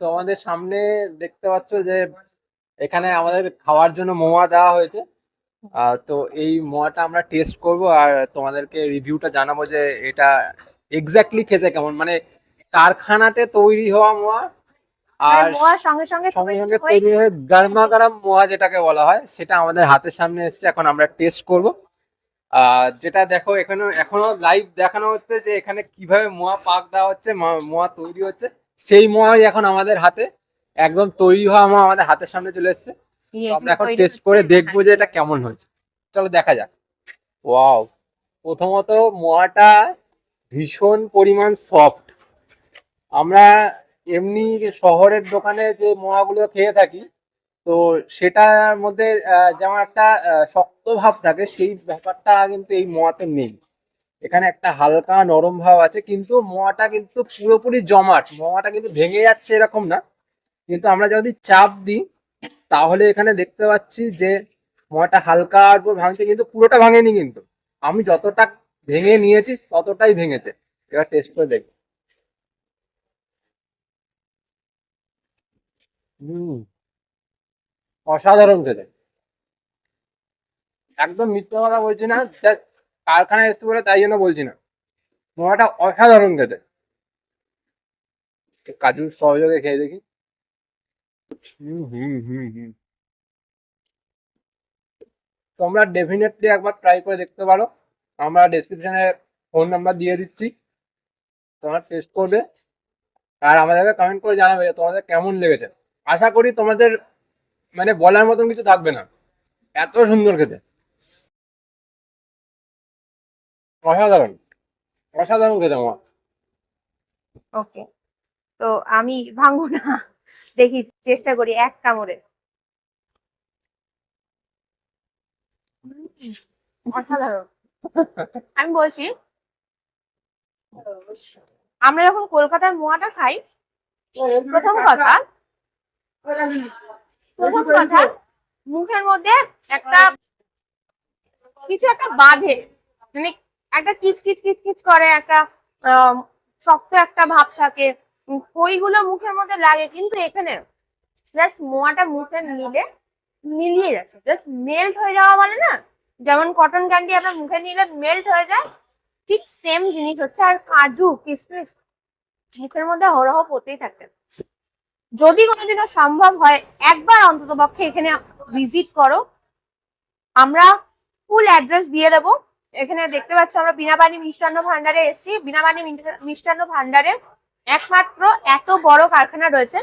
তো আমাদের সামনে দেখতে পাচ্ছ যে এখানে আমাদের খাওয়ার জন্য মোয়া দেওয়া হয়েছে। তো এই মোয়াটা আমরা টেস্ট করব আর তোমাদেরকে রিভিউটা জানাবো যে এটা এক্স্যাক্টলি খেতে কেমন, মানে কারখানাতে তৈরি হওয়া মোয়া মানে আর মোয়ার সঙ্গে সঙ্গে সঙ্গে তৈরি সঙ্গে হয়ে তৈরি হয়ে গরমা package। গরম মোয়া যেটাকে বলা হয় সেটা আমাদের হাতের সামনে এসেছে, এখন আমরা টেস্ট করব। যেটা দেখো এখানে এখনো লাইভ দেখানো হচ্ছে যে এখানে কিভাবে মোয়া পাক দেওয়া হচ্ছে, মোয়া তৈরি হচ্ছে। সেই মোয়াই এখন আমাদের হাতে, একদম তৈরি হওয়া মোয়া আমাদের হাতের সামনে চলে এসেছে। তো আমরা এখানে এখন তৈরি টেস্ট হচ্ছে, করে দেখবো যে দেখাচ্ছি। এটা কেমন হয়েছে। চলো দেখা যাক। ওয়াও, প্রথমত মোয়াটা ভীষণ পরিমাণ সফট। আমরা এমনি শহরের দোকানে যে মোয়াগুলো খেয়ে থাকি, তো সেটার মধ্যে যেমন একটা শক্ত ভাব থাকে, সেই ব্যাপারটা কিন্তু এই মোয়াতে নেই। এখানে একটা হালকা নরম ভাব আছে, কিন্তু মোয়াটা কিন্তু পুরোপুরি জমাট। মোয়াটা কিন্তু ভেঙে যাচ্ছে এরকম না, কিন্তু আমরা যদি চাপ দিই তাহলে এখানে দেখতে পাচ্ছি যে মোয়াটা হালকা একটু ভাঙছে, কিন্তু পুরোটা ভাঙেনি। কিন্তু আমি যতটা ভেঙে নিয়েছি ততটাই ভেঙেছে। এবার টেস্ট করে দেখি। হুম, অসাধারণ খেতে। একদম মিথ্যে কথা বলছি না, just কারখানায় এসেছে বলে তাই জন্য বলছি না। মোয়াটা অসাধারণ খেতে। কাজুর সহযোগে খেয়ে দেখি। হুম হুম হুম হুম তোমরা ডেফিনেটলি একবার ট্রাই করে দেখতে পারো। আমরা ডেসক্রিপশনে ফোন নাম্বার দিয়ে দিচ্ছি, তোমরা টেস্ট করবে আর আমাদেরকে কমেন্ট করে জানাবে যে তোমাদের কেমন লেগেছে। আশা করি তোমাদের মানে বলার মতন কিছু থাকবে না, এত সুন্দর খেতে। অসাধারণ, অসাধারণ খেতে আমার। ওকে, তো আমি ভাঙবো না, দেখি চেষ্টা করি এক কামড়ে। অসাধারণ। আমি বলছি, আমরা যখন কলকাতার মোয়াটা খাই, প্রথম কথা প্রথম কথা মুখের মধ্যে একটা কিছু একটা বাঁধে, মানে একটা কিচ কিচ কিচ কিচ করে, একটা শক্ত একটা ভাব থাকে, ওইগুলো মুখের মধ্যে লাগে। কিন্তু এখানে জাস্ট মোয়াটা মুখে নিলে মিলিয়ে যাচ্ছে, জাস্ট মেল্ট হয়ে যাওয়া বলে না, যেমন কটন ক্যান্ডি আপনার মুখে নিলে মেল্ট হয়ে যায়, ঠিক সেম জিনিস হচ্ছে। আর কাজু কিশমিশ মুখের মধ্যে হরহ পড়তেই থাকছে। যদি কোনোদিনও সম্ভব হয় একবার অন্তত পক্ষে এখানে ভিজিট করো। আমরা ফুল অ্যাড্রেস দিয়ে দেবো। এখানে দেখতে পাচ্ছ আমরা বীণাপানি মিষ্টান্ন ভান্ডারে এসেছি। বীণাপানি মিষ্টান্ন ভান্ডারে একমাত্র এত বড় কারখানা রয়েছে